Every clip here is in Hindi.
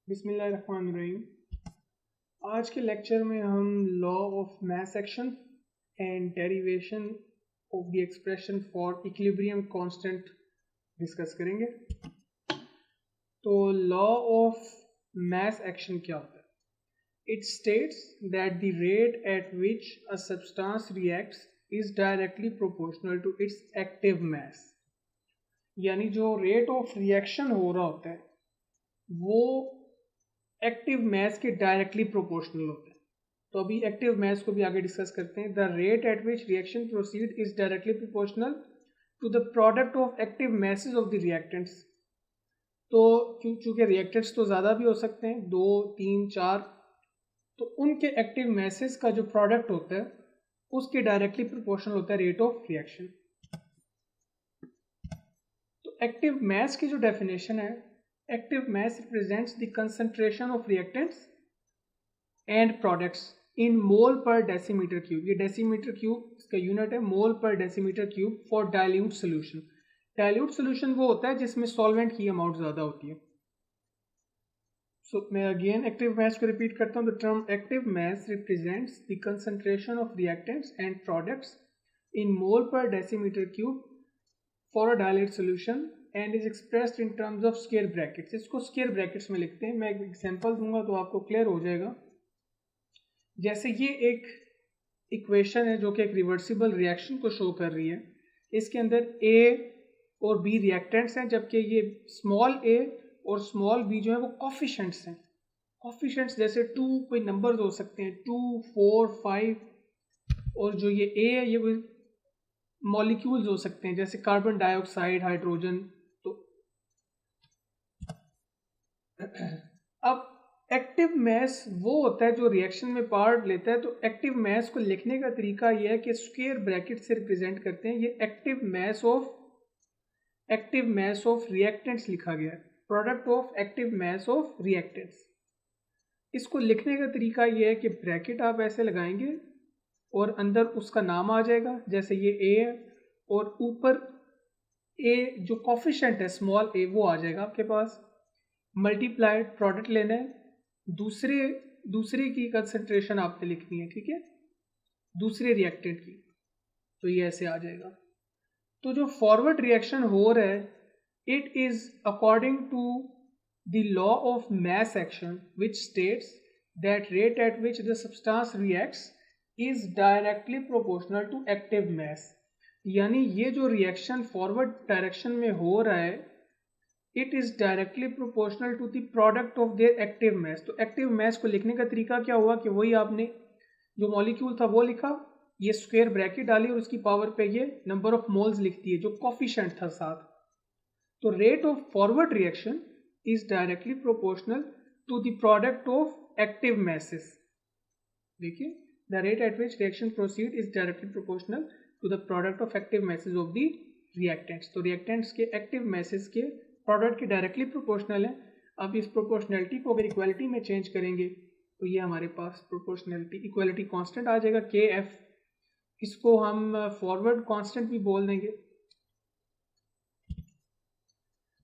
बिस्मिल्लाहिर्रहमानिर्रहीम। आज के लेक्चर में हम law of mass action and derivation of the expression for equilibrium constant discuss करेंगे। तो लॉ ऑफ मास एक्शन क्या होता है? It states that the rate at which a substance reacts is directly proportional to its active mass. यानी जो रेट ऑफ रिएक्शन हो रहा होता है वो एक्टिव मास के डायरेक्टली प्रोपोर्शनल होता है। तो अभी एक्टिव मास को भी आगे डिस्कस करते हैं। The rate at which reaction proceed is directly proportional to the product of active masses of the reactants. तो चूंकि रिएक्टेंट्स तो ज़्यादा भी हो सकते हैं, 2, 3, 4, तो उनके एक्टिव मासेस का जो प्रोडक्ट होता है उसके डायरेक्टली प्रोपोर्शनल होता है रेट ऑफ रिएक्शन। तो एक्टिव मास की जो डेफिनेशन है, active mass represents the concentration of reactants and products in mole per decimeter cube। ये डेसीमीटर क्यूब इसका यूनिट है, मोल per decimetre cube for dilute solution. Dilute solution वो होता है जिसमें सॉल्वेंट की अमाउंट ज़्यादा होती है। सो मैं अगेन एक्टिव मास को रिपीट करता हूँ। The term active mass represents the concentration of reactants and products in mole per decimetre cube for a dilute solution and is expressed in terms of square brackets. इसको स्क्वायर ब्रैकेट्स में लिखते हैं। मैं एक एग्जांपल दूंगा तो आपको क्लियर हो जाएगा। जैसे ये एक इक्वेशन है जो कि एक रिवर्सिबल रिएक्शन को शो कर रही है। इसके अंदर ए और बी रिएक्टेंट्स हैं, जबकि ये स्मॉल ए और स्मॉल बी जो है वो कॉफिशेंट्स हैं। कॉफिशेंट्स जैसे 2 कोई नंबर्स हो सकते हैं, 2, 4, 5, और जो ये ए है ये मॉलिक्यूल्स हो सकते हैं जैसे कार्बन डाइऑक्साइड, हाइड्रोजन। तो अब एक्टिव मास वो होता है जो रिएक्शन में पार्ट लेता है। तो एक्टिव मास को लिखने का तरीका यह है कि स्क्वायर ब्रैकेट से रिप्रेजेंट करते हैं। ये एक्टिव मास ऑफ रिएक्टेंट्स लिखा गया है, product of active mass of reactants. इसको लिखने का तरीका यह है कि ब्रैकेट आप ऐसे लगाएंगे और अंदर उसका नाम आ जाएगा, जैसे ये ए है, और ऊपर ए जो कॉफिशेंट है स्मॉल ए वो आ जाएगा आपके पास। मल्टीप्लाइड प्रोडक्ट लेना है, दूसरे की कंसंट्रेशन आपने लिखनी है, ठीक है, दूसरे रिएक्टेंट की। तो ये ऐसे आ जाएगा। तो जो फॉरवर्ड रिएक्शन हो रहा है, it is according to the law of mass action which states that rate at which the substance reacts is directly proportional to active mass. यानी ये जो रिएक्शन फॉरवर्ड डायरेक्शन में हो रहा है, it is directly proportional to the product of their active mass. तो एक्टिव मास को लिखने का तरीका क्या हुआ कि वही आपने जो मॉलिक्यूल था वो लिखा, ये स्क्वायर ब्रैकेट डाली और उसकी पावर पे ये नंबर ऑफ मोल्स लिखती है जो कॉफिशेंट था साथ। तो rate of forward reaction is directly proportional to the product of active masses. देखिए, the rate at which reaction proceed is directly proportional to the product of active masses of the reactants। तो reactants के active masses के product के directly proportional है। अब इस proportionality को अगर equality में change करेंगे तो ये हमारे पास proportionality equality constant आ जाएगा KF। इसको हम forward constant भी बोल देंगे।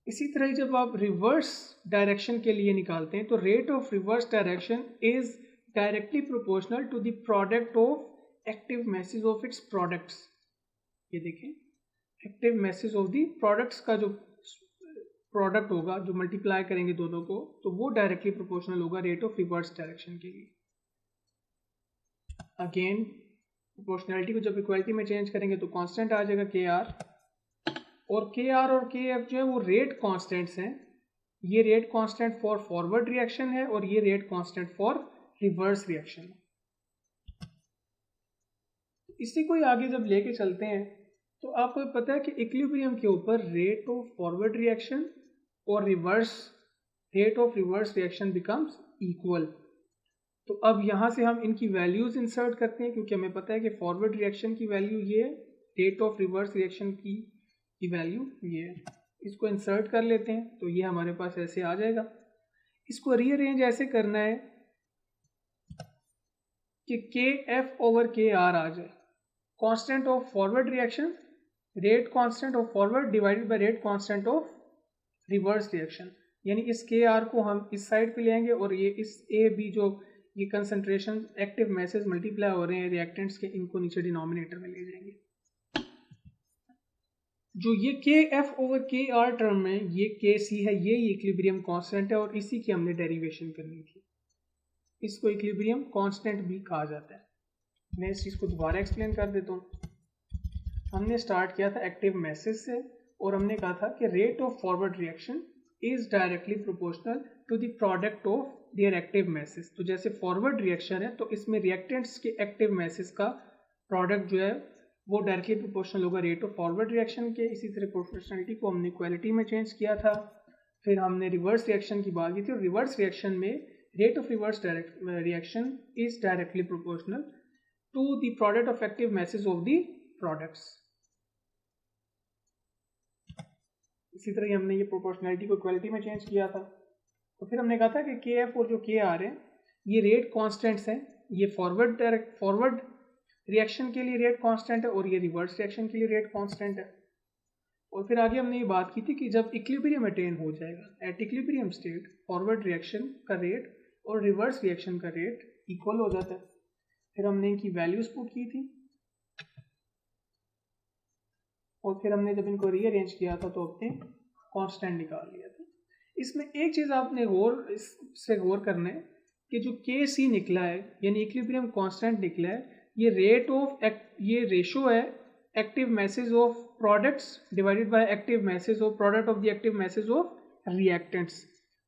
इसी तरह जब आप रिवर्स डायरेक्शन के लिए निकालते हैं तो rate of reverse direction is directly proportional to the product of active masses of its products. ये देखें, active masses of the products का जो प्रोडक्ट होगा, जो मल्टीप्लाई करेंगे दोनों को, तो वो डायरेक्टली प्रोपोर्शनल होगा रेट ऑफ रिवर्स डायरेक्शन के लिए। अगेन प्रोपोर्शनलिटी को जब इक्वालिटी में चेंज करेंगे तो कांस्टेंट आ जाएगा KR, और KR और KF जो है वो रेट कांस्टेंट्स हैं। ये rate constant for forward reaction है और ये rate constant for reverse reaction. इसी को आगे जब लेके चलते हैं तो आपको पता है कि इक्विलिब्रियम के ऊपर रेट ऑफ फॉरवर्ड रिएक्शन और rate of reverse reaction becomes equal. तो अब यहाँ से हम इनकी वैल्यूज इंसर्ट करते हैं, क्योंकि हमें पता है कि फॉरवर्ड रिएक्शन की वैल्यू ये है, रेट ऑफ रिवर्स रिएक्शन की वैल्यू ये है। इसको इंसर्ट कर लेते हैं तो ये हमारे पास ऐसे आ जाएगा। इसको रीअरेंज ऐसे करना है कि KF ओवर KR आ जाए। Constant of forward reaction, rate constant of forward divided by rate constant of reverse reaction. यानी इस के आर को हम इस साइड पे ले आएंगे और ये इस ए बी जो ये कंसंट्रेशन एक्टिव मैसेज मल्टीप्लाई हो रहे हैं रिएक्टेंट्स के, इनको नीचे डिनोमिनेटर में ले जाएंगे। जो ये के एफ ओवर के आर टर्म है, ये के सी है, ये इक्विलिब्रियम कांस्टेंट है और इसी की हमने डेरिवेशन करनी थी। इसको इक्विलिब्रियम कांस्टेंट भी कहा जाता है। मैं इस चीज़ को दोबारा एक्सप्लेन कर देता हूँ। हमने स्टार्ट किया था एक्टिव मैसेज से और हमने कहा था कि rate of forward reaction is directly proportional to the product of their active masses. तो जैसे फॉरवर्ड रिएक्शन है तो इसमें रिएक्टेंट्स के एक्टिव मैसेज का प्रोडक्ट जो है वो डायरेक्टली प्रोपोर्शनल होगा रेट ऑफ फॉरवर्ड रिएक्शन के। इसी तरह प्रोपोर्शनलिटी को हमने इक्वालिटी में चेंज किया था। फिर हमने रिवर्स रिएक्शन की बात की थी और रिवर्स रिएक्शन में rate of reverse reaction is directly proportional to the product of active masses of the products. इसी तरह हमने ये प्रोपोर्शनलिटी को इक्वालिटी में चेंज किया था। तो फिर हमने कहा था कि के एफ और जो के आर है ये रेट कांस्टेंट्स हैं। ये फॉरवर्ड रिएक्शन के लिए रेट कांस्टेंट है और ये रिवर्स रिएक्शन के लिए रेट कांस्टेंट है। और फिर आगे हमने ये बात की थी कि जब इक्विलिब्रियम अटेन हो जाएगा at equilibrium state, forward reaction का रेट और रिवर्स रिएक्शन का रेट इक्वल हो जाता है। फिर हमने इनकी वैल्यूज पुट की थी और फिर हमने जब इनको रीअरेंज किया था तो अपने कांस्टेंट निकाल लिया था। इसमें एक चीज़ आपने गौर करना है कि जो के सी निकला है यानी इक्विलिब्रियम कांस्टेंट निकला है, ये ये रेशो है active masses of products divided by active masses of product of the active masses of reactants.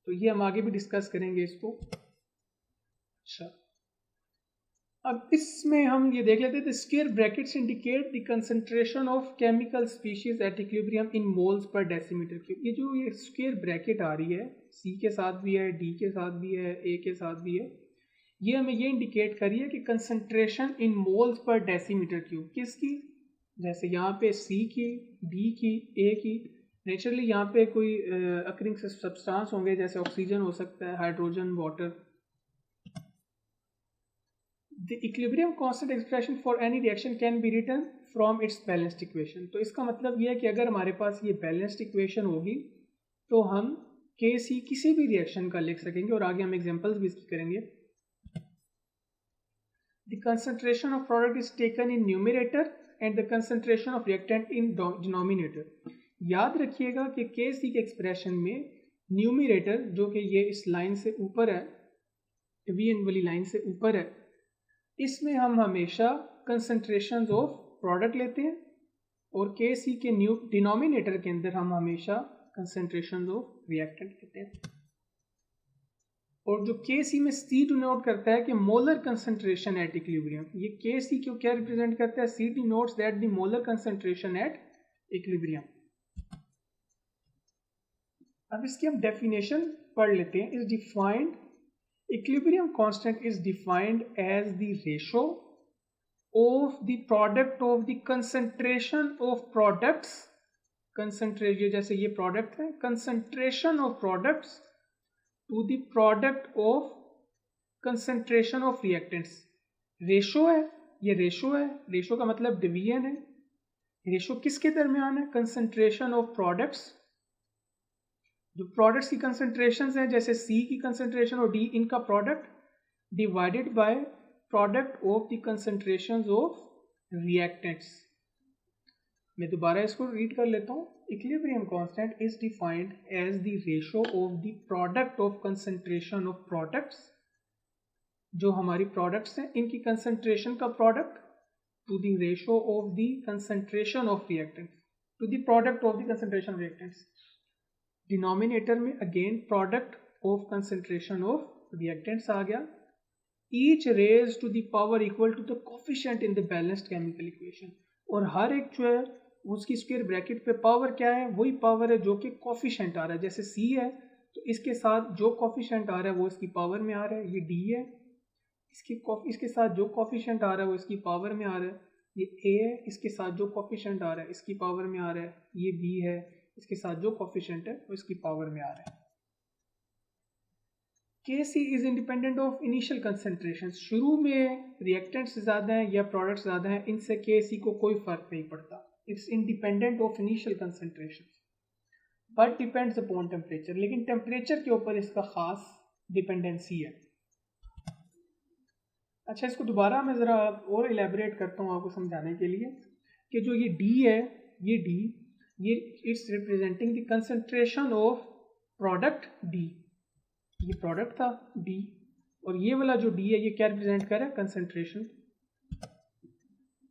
तो ये हम आगे भी डिस्कस करेंगे इसको। अच्छा, अब इसमें हम ये देख लेते हैं square brackets indicate the concentration of chemical species at equilibrium in moles per decimetre cube. ये जो ये स्क्वायर ब्रैकेट आ रही है सी के साथ भी है, डी के साथ भी है, ए के साथ भी है, ये हमें ये इंडिकेट करी है कि concentration in moles per decimetre cube किसकी, जैसे यहाँ पे सी की, डी की, ए की। नेचुरली यहाँ पे कोई अकरिंग सब्सटेंस होंगे जैसे ऑक्सीजन हो सकता है, hydrogen, water. The equilibrium constant expression for any reaction can be written from its balanced equation. तो इसका मतलब ये है कि अगर हमारे पास ये बैलेंस्ड इक्वेशन होगी तो हम के सी किसी भी रिएक्शन का लिख सकेंगे और आगे हम एग्जांपल्स भी इसकी करेंगे। The concentration of product is taken in numerator and the concentration of reactant in denominator। याद रखिएगा कि KC के एक्सप्रेशन में न्यूमिरेटर जो कि ये इस लाइन से ऊपर है, VN वाली लाइन से ऊपर है, इसमें हम हमेशा कंसंट्रेशन ऑफ प्रोडक्ट लेते हैं और KC के डिनोमिनेटर के अंदर हम हमेशा कंसंट्रेशन ऑफ रिएक्टेंट लेते हैं। और जो के सी में सी डिनोट करता है कि मोलर कंसंट्रेशन एट इक्विलिब्रियम, ये के सी को क्या रिप्रेजेंट करता है, C denotes that the molar concentration at equilibrium. अब इसकी हम डेफिनेशन पढ़ लेते हैं। Is defined equilibrium constant is defined as the ratio of the product of the concentration of products, concentration जैसे ये प्रोडक्ट है, concentration of products to the product of concentration of reactants. Ratio है, ये रेशो है, रेशो का मतलब डिवीजन है। रेशो किसके दरमियान है, कंसंट्रेशन ऑफ प्रोडक्ट्स, जो प्रोडक्ट्स की कंसंट्रेशन हैं जैसे सी की कंसंट्रेशन और डी, इनका product divided by product of the concentration of reactants. मैं दोबारा इसको रीड कर लेता हूँ। Equilibrium constant is defined as the ratio of the product of concentration of products, जो हमारी प्रोडक्ट्स हैं इनकी कंसंट्रेशन का product, to the ratio of the concentration of reactants, to the product of the concentration of reactants. Denominator में again product of concentration of reactants आ गया, each raised to the power equal to the coefficient in the balanced chemical equation. और हर एक जो है उसकी स्क्वायर ब्रैकेट पे पावर क्या है, वही पावर है जो कि कोफिशिएंट आ रहा है। जैसे सी है तो इसके साथ जो कोफिशिएंट आ रहा है वो इसकी पावर में आ रहा है, ये डी है, इसके साथ जो कोफिशिएंट आ रहा है वो इसकी पावर में आ रहा है, ये ए है, इसके साथ जो कोफिशिएंट आ रहा है इसकी पावर में आ रहा है, ये बी है, इसके साथ जो कोफिशिएंट है वो इसकी पावर में आ रहा है। Kc is independent of initial concentration. शुरू में रिएक्टेंट्स ज़्यादा हैं या प्रोडक्ट्स ज़्यादा हैं, इनसे Kc को कोई फर्क नहीं पड़ता। It's independent of initial concentration. But depends upon temperature, लेकिन टेम्परेचर के ऊपर इसका खास डिपेंडेंसी है। अच्छा, इसको दोबारा मैं ज़रा और इलेबोरेट करता हूँ आपको समझाने के लिए कि जो ये डी है, ये डी, ये it's representing the concentration of product D. ये प्रोडक्ट था डी, और ये वाला जो डी है ये क्या रिप्रेजेंट कर रहा है? कंसंट्रेशन।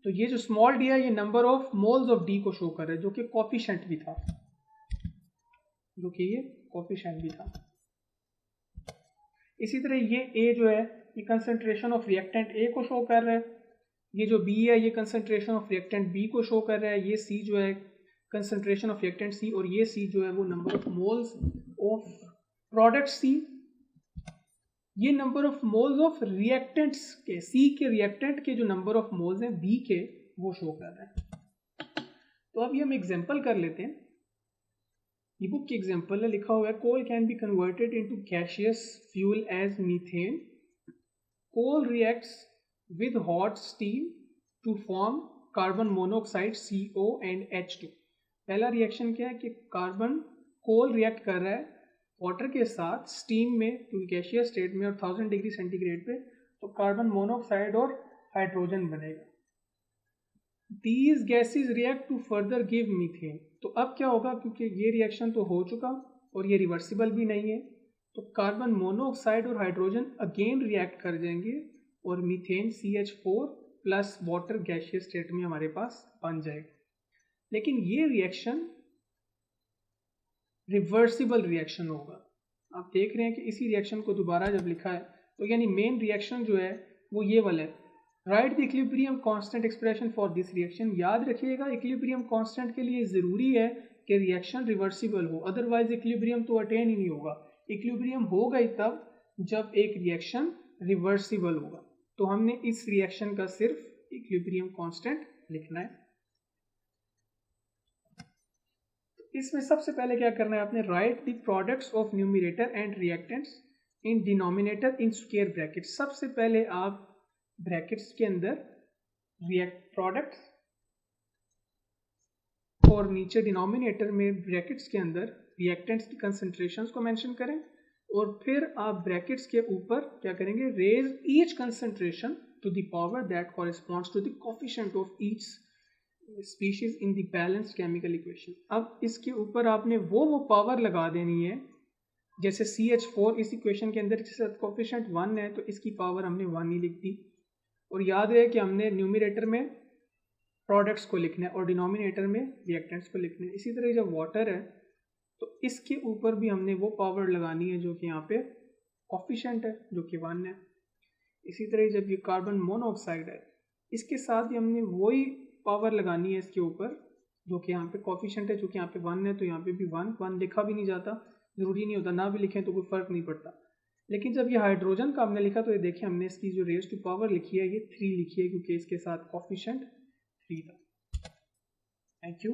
तो ये जो स्मॉल डी है ये number of moles of D को शो कर रहा है, जो कि कोफिशिएंट भी था, जो कि ये कोफिशिएंट भी था। इसी तरह ये ए जो है ये कंसंट्रेशन ऑफ रिएक्टेंट ए को शो कर रहा है, ये जो बी है ये कंसंट्रेशन ऑफ रिएक्टेंट बी को शो कर रहा है, ये सी जो है कंसंट्रेशन ऑफ रिएक्टेंट सी, और ये सी जो है वो number of moles of product C, ये number of moles of reactants के, सी के रिएक्टेंट के जो नंबर ऑफ मोल्स हैं बी के, वो शो कर रहे हैं। तो अभी हम एग्जांपल कर लेते हैं। ये बुक की एग्जांपल है, लिखा हुआ है coal can be converted into gaseous fuel as methane. Coal reacts with hot steam to form carbon monoxide CO and H2। पहला रिएक्शन क्या है कि कार्बन, कोल रिएक्ट कर रहा है वाटर के साथ स्टीम में, क्योंकि गैसियस स्टेट में और 1000 डिग्री सेंटीग्रेड पे, तो कार्बन मोनोऑक्साइड और हाइड्रोजन बनेगा। These gases react to further give methane। तो अब क्या होगा, क्योंकि ये रिएक्शन तो हो चुका और ये रिवर्सिबल भी नहीं है, तो कार्बन मोनोऑक्साइड और हाइड्रोजन अगेन रिएक्ट कर जाएंगे और methane CH4 plus water gaseous state में हमारे पास बन जाएगा। लेकिन ये रिएक्शन रिवर्सिबल रिएक्शन होगा। आप देख रहे हैं कि इसी रिएक्शन को दोबारा जब लिखा है तो यानी मेन रिएक्शन जो है वो ये वाला है। Right the equilibrium constant expression for this reaction. याद रखिएगा इक्विलिब्रियम कांस्टेंट के लिए ज़रूरी है कि रिएक्शन रिवर्सिबल हो, अदरवाइज इक्विलिब्रियम तो अटेन ही नहीं होगा। इक्विलिब्रियम होगा ही तब जब एक रिएक्शन रिवर्सिबल होगा। तो हमने इस रिएक्शन का सिर्फ इक्विलिब्रियम कांस्टेंट लिखना है। इसमें सबसे पहले क्या करना है आपने, right the products of numerator and reactants in denominator in square bracket. सबसे पहले आप ब्रैकेट्स के अंदर रिएक्ट प्रोडक्ट्स और नीचे डिनोमिनेटर में ब्रैकेट्स के अंदर रिएक्टेंट्स की कंसंट्रेशंस को मेंशन करें, और फिर आप ब्रैकेट्स के ऊपर क्या करेंगे, raise each concentration to the power that corresponds to the coefficient of each species in the balanced chemical equation. अब इसके ऊपर आपने वो पावर लगा देनी है, जैसे CH4 इस इक्वेशन के अंदर जिसका कोफिशिएंट 1 है तो इसकी पावर हमने 1 ही लिख दी। और याद रहे कि हमने न्यूमरेटर में प्रोडक्ट्स को लिखना है और डिनोमिनेटर में रिएक्टेंट्स को लिखना है। इसी तरह जब वाटर है तो इसके ऊपर भी हमने वो पावर लगानी है जो कि यहाँ पे कोफिशिएंट है, जो कि 1 है। इसी तरह जब ये कार्बन मोनोऑक्साइड है इसके साथ ही हमने वही पावर लगानी है इसके ऊपर, जो कि यहाँ पे कोफिशिएंट है, जो कि यहाँ पे 1 है, तो यहाँ पे भी 1 लिखा भी नहीं जाता, ज़रूरी नहीं होता, ना भी लिखें तो कोई फ़र्क नहीं पड़ता। लेकिन जब ये हाइड्रोजन का हमने लिखा तो ये देखिए हमने इसकी जो रेज टू पावर लिखी है ये 3 लिखी है, क्योंकि इसके साथ कोफिशिएंट 3 था। Thank you.